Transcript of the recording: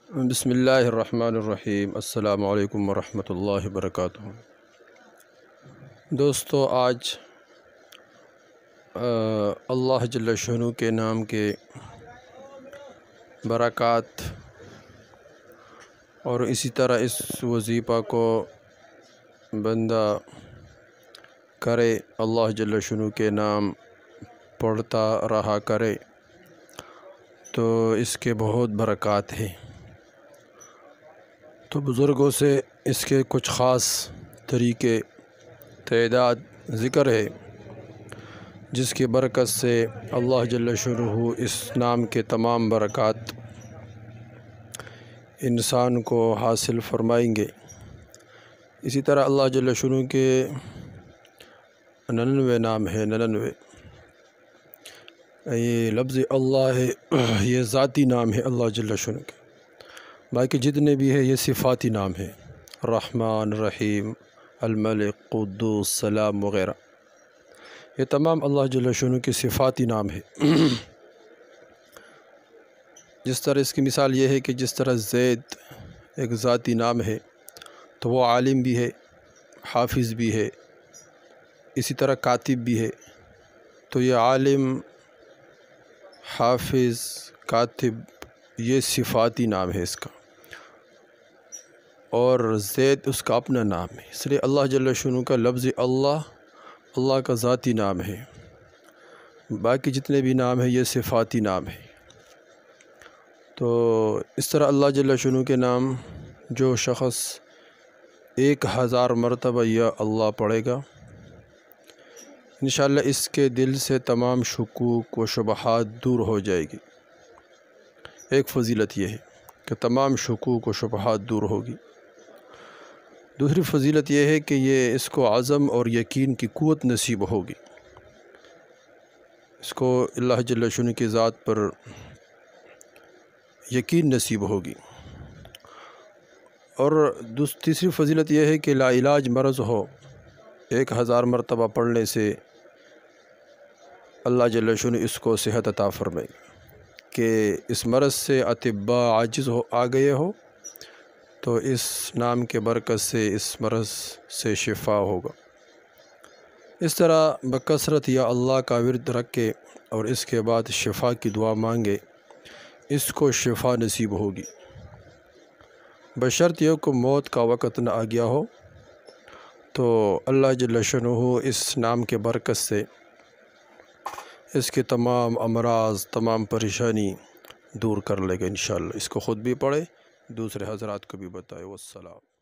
بسم اللہ الرحمن الرحیم۔ السلام علیکم ورحمۃ اللہ وبرکاتہ۔ دوستو، آج اللہ جل شانہ کے نام کے برکات اور اسی طرح اس وظیفہ کو بندہ کرے، اللہ جل شانہ کے نام پڑھتا رہا کرے تو اس کے بہت برکات ہیں۔ تو بزرگوں سے اس کے کچھ خاص طریقے تعداد ذکر ہے جس کی برکت سے اللہ جل شانہ اس نام کے تمام برکات انسان کو حاصل فرمائیں گے۔ اسی طرح اللہ جل شانہ کے 99 نام ہے، 99 یہ لفظ اللہ ہے، یہ ذاتی نام ہے اللہ جل شانہ کے۔ باقی جتنے بھی ہے یہ صفاتی نام ہے، رحمان، رحیم، الملک، قدوس، سلام وغیرہ، یہ تمام اللہ جل شانہ کے صفاتی نام ہے۔ جس طرح اس کی مثال یہ ہے کہ جس طرح زید ایک ذاتی نام ہے تو وہ عالم بھی ہے، حافظ بھی ہے، اسی طرح کاتب بھی ہے۔ تو یہ عالم، حافظ، کاتب یہ صفاتی نام ہے اس کا، اور زید اس کا اپنا نام ہے۔ اس لیے اللہ جل شانہ کا لفظ اللہ کا ذاتی نام ہے، باقی جتنے بھی نام ہیں یہ صفاتی نام ہے۔ تو اس طرح اللہ جل شانہ کے نام جو شخص 1000 مرتبہ یا اللہ پڑھے گا، انشاءاللہ اس کے دل سے تمام شکوک و شبہات دور ہو جائے گی۔ ایک فضیلت یہ ہے کہ تمام شکوک و شبہات دور ہوگی۔ دوسری فضیلت یہ ہے کہ یہ اس کو عزم اور یقین کی قوت نصیب ہوگی، اس کو اللہ جل شانہ کی ذات پر یقین نصیب ہوگی۔ اور تیسری فضیلت یہ ہے کہ لا علاج مرض ہو، 1000 مرتبہ پڑھنے سے اللہ جل شانہ اس کو صحت عطا فرمائے کہ اس مرض سے اطباء عاجز آ گئے ہو تو اس نام کے برکت سے اس مرض سے شفا ہوگا۔ اس طرح بکثرت یا اللہ کا ورد رکھے اور اس کے بعد شفا کی دعا مانگے، اس کو شفا نصیب ہوگی، بشرط یہ کہ موت کا وقت نہ آ گیا ہو۔ تو اللہ جل شانہ اس نام کے برکت سے اس کے تمام امراض، تمام پریشانی دور کر لے گا انشاءاللہ۔ اس کو خود بھی پڑھے، دوسرے حضرات کو بھی بتائے۔ والسلام۔